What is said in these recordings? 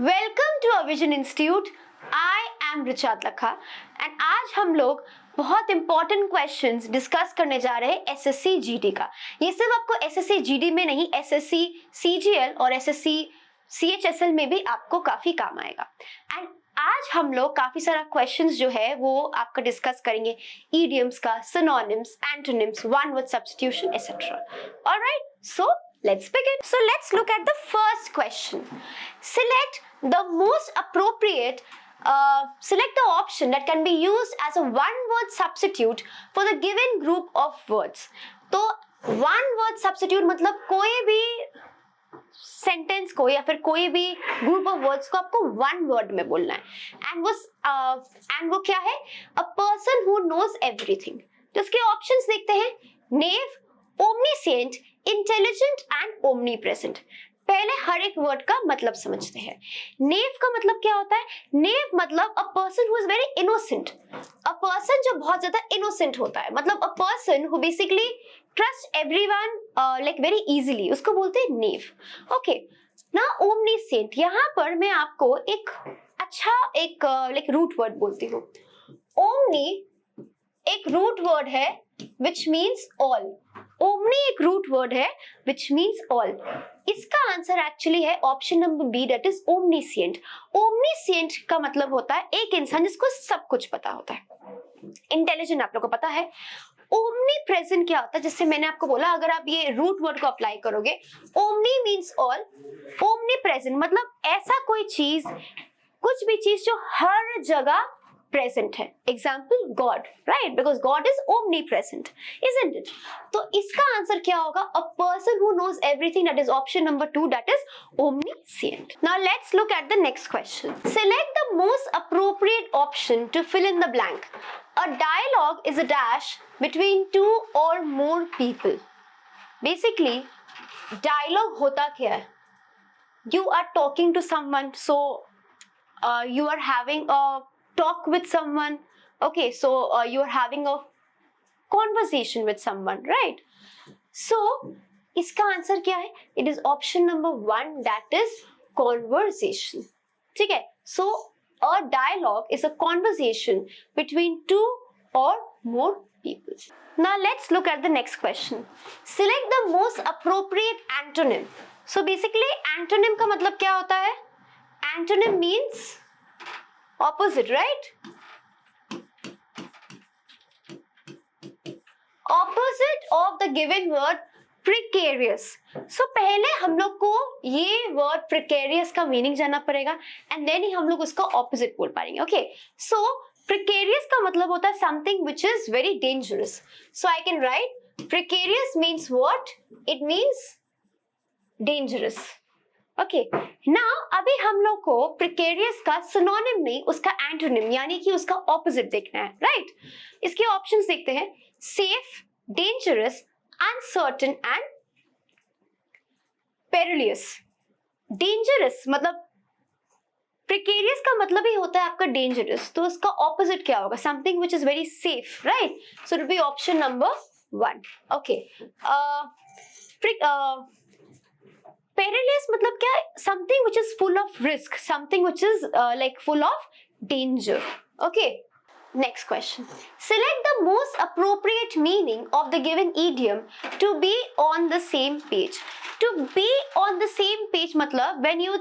Welcome to vision institute. I am Richard Lakha and आज हम लोग बहुत इंपॉर्टेंट क्वेश्चंस डिस्कस करने जा रहे हैं एसएससी जीडी का। ये सिर्फ आपको एसएससी जीडी में नहीं, एसएससी सीजीएल और एसएससी सीएचएसएल में भी आपको काफी काम आएगा। एंड आज हम लोग काफी सारा क्वेश्चंस जो है वो आपका डिस्कस करेंगे, इडियम्स का, synonyms, antonyms, one word substitution etcetera. Alright, so let's begin. So let's look at the first question. Select the most appropriate select the option that can be used as a one word substitute for the given group of words. तो one word substitute मतलब कोई भी sentence को या फिर कोई भी group of words को आपको वन वर्ड में बोलना है। एंड वो क्या है? A person who knows everything. तो इसके ऑप्शंस देखते हैं। Naive, omniscient, intelligent and omnipresent. पहले हर एक वर्ड का मतलब समझते हैं। नेव का मतलब क्या होता है? नेव मतलब अ person who is very innocent, a person जो बहुत ज्यादा इनोसेंट होता है, मतलब अ person who basically trust everyone like very easily, उसको बोलते हैं नेव। ओके ना, ओमनीसेंट, यहाँ पर मैं आपको एक अच्छा एक लाइक रूट वर्ड बोलती हूँ। ओमनी एक रूट वर्ड है विच मीन्स ऑल। ओमनी एक रूट वर्ड है विच मीन्स ऑल। इसका आंसर एक्चुअली है option number B, that is omniscient. Omniscient का मतलब होता है एक इंसान जिसको सब कुछ पता होता है। इंटेलिजेंट आप लोग को पता है। ओमनी प्रेजेंट क्या होता है? जिससे मैंने आपको बोला, अगर आप ये रूट वर्ड को अप्लाई करोगे, omni means all, omni present मतलब ऐसा कोई चीज, कुछ भी चीज जो हर जगह प्रेजेंट है। Example God, right? Because God is omnipresent, isn't it? तो इसका आंसर क्या होगा? A person who knows everything, that is option number 2, that is omniscient. Now let's look at the next question. Select the most appropriate option to fill in the blank. A dialogue is a dash between two or more people. Basically dialogue होता क्या है? You are talking to someone, so you are having a talk with someone. Okay, so you are having a conversation with someone, right? So इसका answer क्या है? It is option number 1, that is conversation. ठीक है? So a dialogue is a conversation between two or more people. Now let's look at the next question. Select the most appropriate antonym. So basically antonym का मतलब क्या होता है? Antonym means opposite, right? Opposite of the given word precarious. So पहले हम लोग को ये word precarious का meaning जानना पड़ेगा and then ही हम लोग उसका opposite बोल पाएंगे. Okay, so precarious का मतलब होता है something which is very dangerous. So I can write precarious means what? It means dangerous. Okay, now अभी हम लोग को प्रिकेरियस का सिनोनिम नहीं, उसका एंटोनिम यानी कि उसका ऑपोजिट देखना है, राइट? इसके ऑप्शंस देखते हैं। Safe, dangerous, uncertain and perilous. Dangerous मतलब प्रिकेरियस का मतलब ही होता है आपका डेंजरस, तो उसका ऑपोजिट क्या होगा? Something which is very safe, right? So it will be option number 1. Okay, perilous मतलब क्या? something which is full of risk, something which is like full of danger. Okay, next question. Select the most appropriate meaning of the given idiom to be on the same page. To be on the same page मतलब when you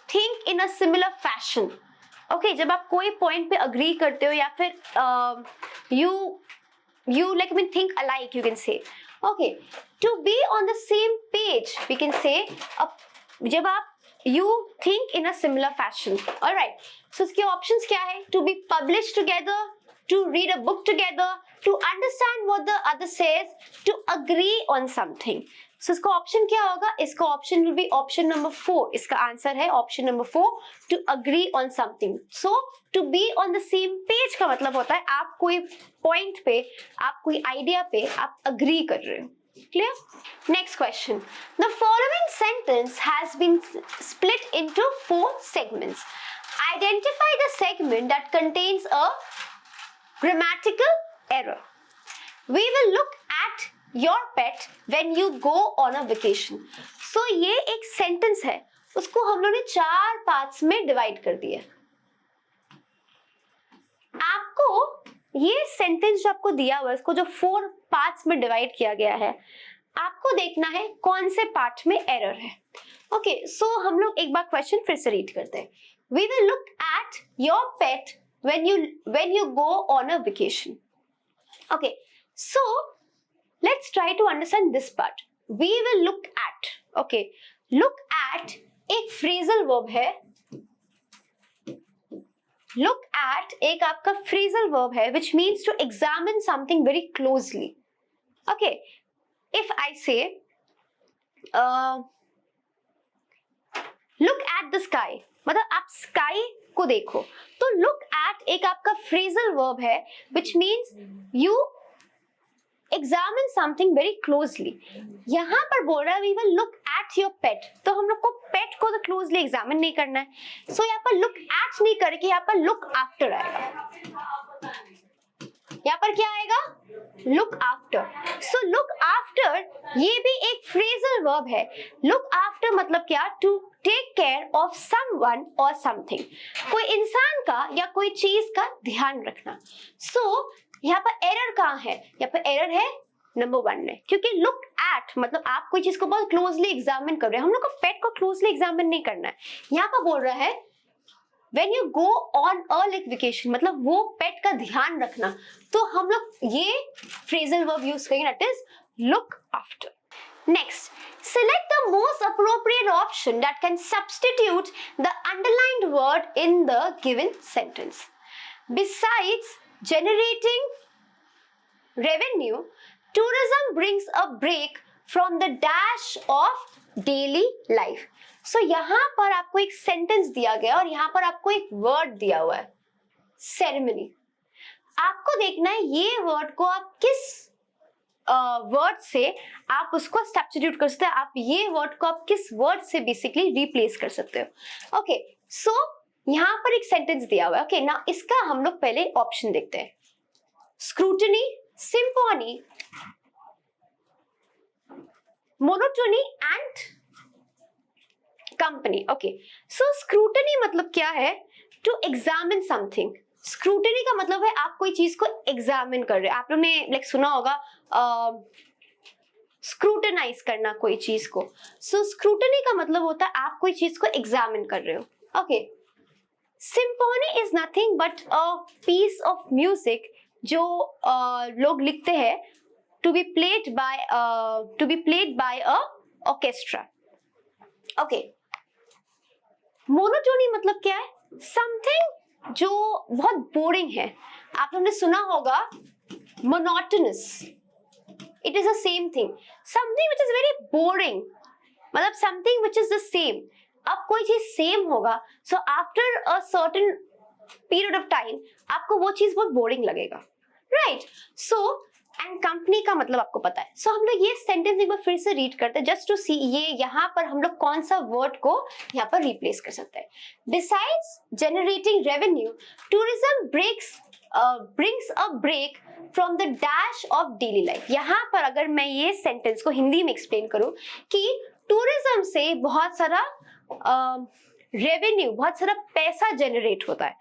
think in a similar fashion. Okay, जब आप कोई point पे agree करते हो या फिर you like I mean think alike, you can say. Okay, to be on the same page we can say जब आप you think in a similar fashion. Alright, so इसके options क्या है? To be published together, to read a book together, to understand what the other says, to agree on something. So इसका option क्या होगा? इसका option will be option number 4. इसका answer है option number 4, to agree on something. So to be on the same page का मतलब होता है आप कोई पॉइंट पे, आप कोई आइडिया पे आप अग्री कर रहे हो। Clear? Next question. The following sentence has been split into 4 segments. Identify the segment that contains a grammatical error. We will look at your pet when you go on a vacation. So ये एक sentence है, उसको हम लोग ने 4 parts में divide कर दिया। आपको ये सेंटेंस जो आपको दिया हुआ है इसको जो 4 पार्ट्स में डिवाइड किया गया है, आपको देखना है कौन से पार्ट में एरर है। ओके, सो हम लोग एक बार क्वेश्चन फिर से रीड करते हैं। We will look at your pet when you go on a vacation. Okay, so let's try to understand this part. We will look at. Okay, look at एक phrasal verb है। Look at एक आपका phrasal verb है which means to examine something very closely. Okay, if I say look at the sky, मतलब आप sky को देखो, तो look at एक आपका phrasal verb है which means you examine something very closely. यहाँ पर बोल रहा है we will look at your pet, तो हम लोग को pet को तो closely examine नहीं करना है, so यहाँ पर look at नहीं करके यहाँ पर look after आएगा। यहाँ पर क्या आएगा? look after. So look after ये भी एक phrasal verb है। look after मतलब क्या? to take care of someone or something. कोई इंसान का या कोई चीज का ध्यान रखना। So यहाँ पर एरर कहाँ है? यहाँ पर एरर है नंबर 1 में, क्योंकि look at मतलब आप कोई चीज को बहुत क्लोजली एग्जामिन कर रहे हैं, हम लोग को पेट को क्लोजली एग्जामिन नहीं करना है। यहाँ पर बोल रहा है when you go on a like vacation, मतलब वो पेट का ध्यान रखना, तो हम लोग ये phrasal verb यूज करेंगे, that is look after. Next, select the most appropriate option that can substitute the underlined word in the given sentence. Besides generating revenue, tourism brings a break from the dash of daily life. So यहाँ पर आपको एक sentence दिया गया और यहाँ पर आपको एक वर्ड दिया हुआ है, सेरेमनी। आपको देखना है ये वर्ड को आप किस वर्ड से आप उसको सब्स्टिट्यूट कर सकते हैं, आप ये वर्ड को आप किस वर्ड से बेसिकली रिप्लेस कर सकते हो। ओके, सो यहाँ पर एक सेंटेंस दिया हुआ है। ओके, ना इसका हम लोग पहले ऑप्शन देखते हैं। Scrutiny, symphony, monotony and company. Okay, so scrutiny मतलब क्या है? To examine something. स्क्रूटनी का मतलब है आप कोई चीज को एग्जामिन कर रहे हैं। आप लोगों ने लाइक सुना होगा स्क्रूटनाइज करना कोई चीज को। सो स्क्रूटनी का मतलब होता है आप कोई चीज को एग्जामिन कर रहे हो। Okay, symphony is nothing but a piece of music जो लोग लिखते हैं to be played by a orchestra. Okay, monotony मतलब क्या है? समथिंग जो बहुत बोरिंग है। आप लोगों ने सुना होगा monotonous, it is the same thing. Something which is very boring मतलब something which is the same. अब कोई चीज सेम होगा, so after a certain period of time आपको वो चीज बहुत बोरिंग लगेगा, राइट? सो एंड कंपनी का मतलब आपको पता है। सो हम लोग ये सेंटेंस एक बार फिर से रीड करते हैं जस्ट टू सी ये यहाँ पर हम लोग कौन सा वर्ड को यहाँ पर रिप्लेस कर सकते हैं। Besides generating revenue, tourism brings a break from the dash of daily life. यहाँ पर अगर मैं ये सेंटेंस को हिंदी में एक्सप्लेन करूं कि टूरिज्म से बहुत सारा रेवेन्यू, बहुत सारा पैसा जनरेट होता है,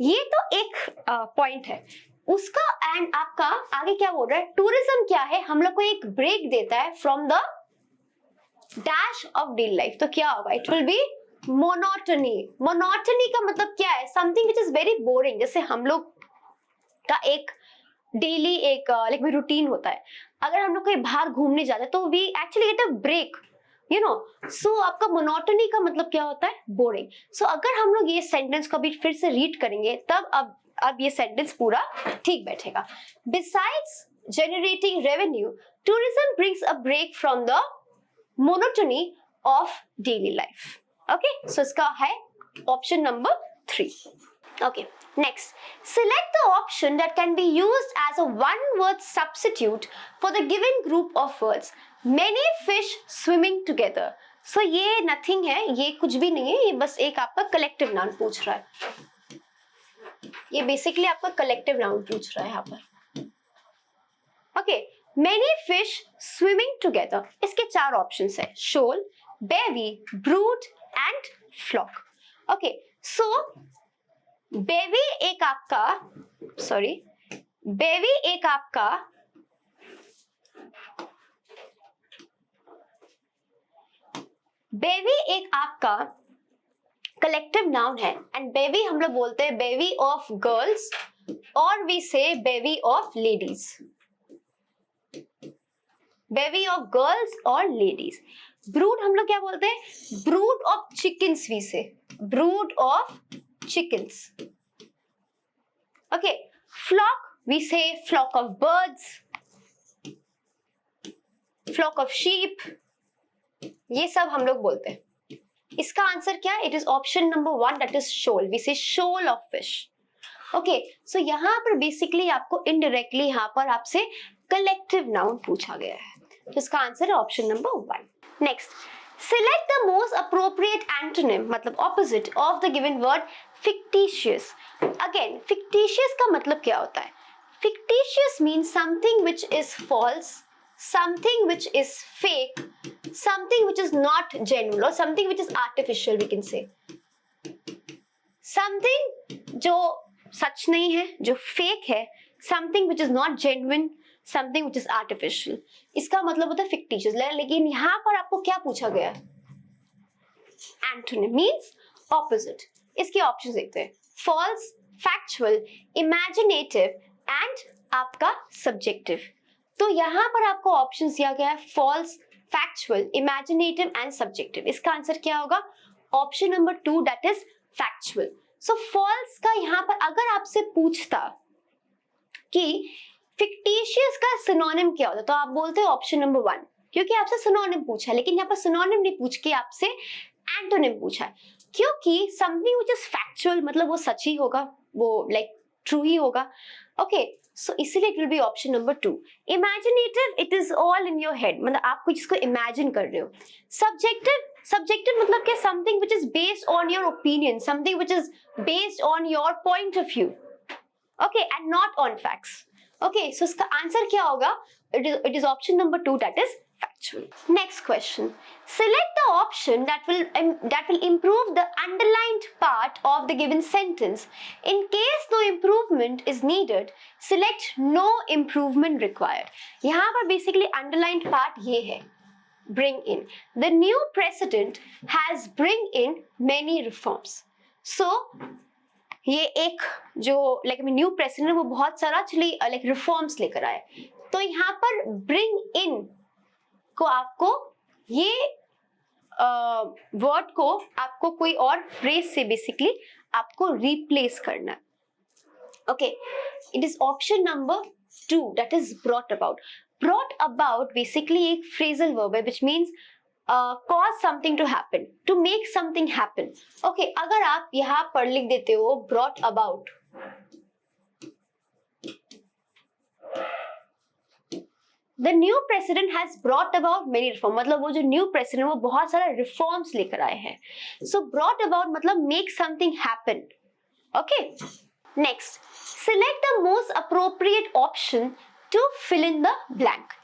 ये तो एक पॉइंट है उसका। एंड आपका आगे क्या बोल रहा है? टूरिज्म क्या है? हम लोग को एक ब्रेक देता है from the dash of daily life. तो क्या होगा? It will be monotony. Monotony का मतलब क्या है? Something which is very boring. जैसे हम लोग का एक डेली एक लाइक रूटीन होता है, अगर हम लोग कहीं बाहर घूमने जाते हैं तो we actually get a break, you know. So आपका मोनोटोनी का मतलब क्या होता है? बोरिंग। सो अगर हम लोग ये सेंटेंस को अभी फिर से रीड करेंगे तब अब ये सेंटेंस पूरा ठीक बैठेगा। Besides generating revenue, tourism brings a break from the monotony of daily life. Okay, so इसका है option number 3. Okay, next, select the option that can be used as a one-word substitute for the given group of words. Many fish swimming together. So ये nothing है, ये कुछ भी नहीं है, ये बस एक आपका collective noun पूछ रहा है। ये बेसिकली आपका कलेक्टिव नाउन पूछ रहा है यहाँ पर। Okay, many fish swimming together, इसके 4 ऑप्शंस है, shoal, bevy, brood and flock. Okay, so bevy एक आपका कलेक्टिव नाउन है एंड बेबी हम लोग बोलते हैं बेबी ऑफ गर्ल्स और we say bevy of ladies. Bevy of girls और लेडीज. ब्रूड हम लोग क्या बोलते हैं? Brood of chickens we say brood of chickens. Okay, flock we say flock of birds, flock of sheep, ये सब हम लोग बोलते हैं. इसका आंसर क्या है? It is option number 1 that is shoal. We say shoal of fish. Okay, so यहाँ पर बेसिकली आपको इनडायरेक्टली यहाँ पर आपसे कलेक्टिव नाउन पूछा गया है, तो इसका आंसर है option number 1. Next, select the most appropriate antonym मतलब opposite of the given word fictitious. Again, fictitious का मतलब क्या होता है? Fictitious means something which is false, something which is fake, something which is not genuine or something which is artificial, we can say. Something जो सच नहीं है, जो fake है, something which is not genuine, something which is artificial. इसका मतलब होता है fictitious. लेकिन यहाँ पर आपको क्या पूछा गया? Antonym means opposite. इसके ऑप्शन देखते हैं. False, factual, imaginative and आपका subjective. तो यहाँ पर आपको ऑप्शन दिया गया है false, factual, imaginative and subjective. इसका आंसर क्या होगा? Option number 2 that is factual. So false का यहाँ पर अगर आपसे पूछता कि फिक्टिशियस का सिनोनिम क्या होता, तो आप बोलते हैं ऑप्शन नंबर 1, क्योंकि आपसे सिनोनिम पूछा है. लेकिन यहाँ पर सिनोनिम नहीं पूछ के आपसे एंटोनिम पूछा है, क्योंकि समथिंग व्हिच इज फैक्चुअल मतलब वो सच ही होगा, वो लाइक ट्रू ही होगा. ओके, सो इसीलिए it will be option number 2. Imaginative, it is all in your head, मतलब आप कुछ इसको इमेजिन कर रहे हो. सब्जेक्टिव मतलब क्या? Something which is based on your opinion, something which is based on your point of view. Okay, and not on facts. Okay, so इसका आंसर क्या होगा? It is option number 2 that is factual. Next question. Select the option that will improve the underlined part of the given sentence. In case no improvement is needed, select no improvement required. यहाँ पर basically underlined part ये है, bring in. The new president has bring in many reforms. So ये एक जो like new president वो बहुत सारा like रिफॉर्म्स लेकर आए. तो यहाँ पर bring in को आपको ये वर्ड को आपको कोई और फ्रेज से बेसिकली आपको रिप्लेस करना है. Okay, it is option number 2 that is brought about. Brought about basically एक फ्रेजल वर्ब है which means cause something to happen, to make something happen. Okay, अगर आप यहाँ पर लिख देते हो brought about, The new president has brought about many reforms, मतलब वो जो न्यू प्रेसिडेंट वो बहुत सारा रिफॉर्म्स लेकर आए हैं. सो brought about मतलब make something happen. Okay, next, select the most appropriate option to fill in the blank.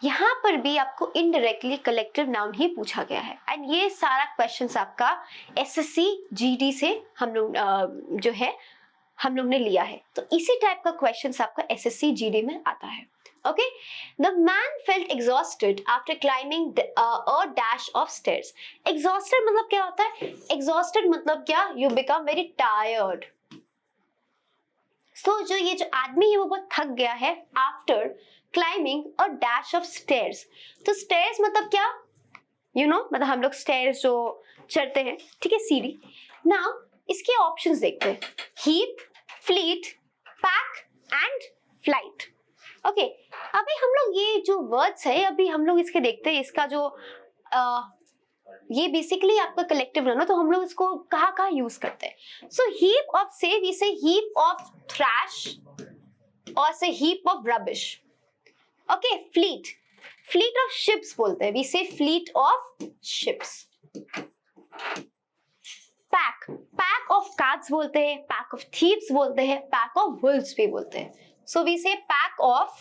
यहाँ पर भी आपको इनडायरेक्टली कलेक्टिव नाउन ही पूछा गया है एंड ये सारा क्वेश्चंस आपका एसएससी जीडी से हम लोग जो है हम लोग ने लिया है. तो इसी टाइप का क्वेश्चंस आपका एसएससी जीडी में आता है. Okay, the man felt exhausted after climbing a dash of stairs. Exhausted मतलब क्या होता है? Exhausted मतलब क्या? You become very tired. So जो ये जो आदमी है वो बहुत थक गया है after climbing a dash of stairs. तो stairs मतलब क्या? You know, मतलब हम लोग stairs जो चढ़ते हैं, ठीक है, सीढ़ी. Now इसके options देखते हैं. Heap, fleet, pack and flight. Okay, अभी हम लोग ये जो वर्ड्स है अभी हम लोग इसके देखते हैं. इसका जो ये बेसिकली आपका कलेक्टिव नाउन है, तो हम लोग इसको कहाँ यूज करते हैं. सो हीप ऑफ से वी से हीप ऑफ ट्रैश और से heap of rubbish. Okay, fleet of ships बोलते हैं, वी से fleet of ships. Pack of cats बोलते हैं, पैक ऑफ थीव्स बोलते हैं, पैक ऑफ वुल्व्स भी बोलते हैं. So we say pack of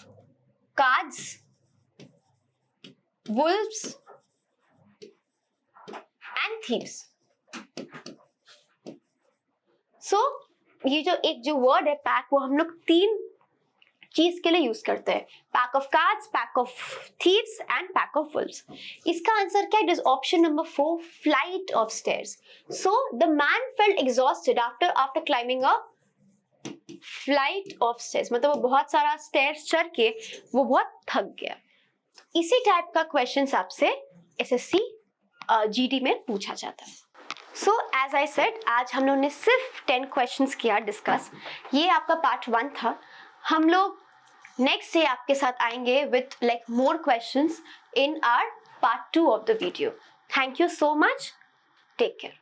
cards, wolves and thieves. सो ये जो वर्ड है पैक, वो हम लोग 3 चीज के लिए यूज करते हैं, pack of cards, pack of thieves and pack of Wolves. इसका आंसर क्या है? It is option number 4, flight of stairs. So the man felt exhausted after climbing a flight of stairs, मतलब वो बहुत सारा स्टेयर्स चढ़ के वो बहुत थक गया। इसी टाइप का क्वेश्चन आपसे एसएससी जीडी में पूछा जाता है। सो एज आई सेड, आज हम लोगों ने सिर्फ 10 क्वेश्चंस किया डिस्कस। ये आपका पार्ट 1 था। हम लोग नेक्स्ट डे आपके साथ आएंगे with like more questions in our part 2 of the video. Thank you so much, take care.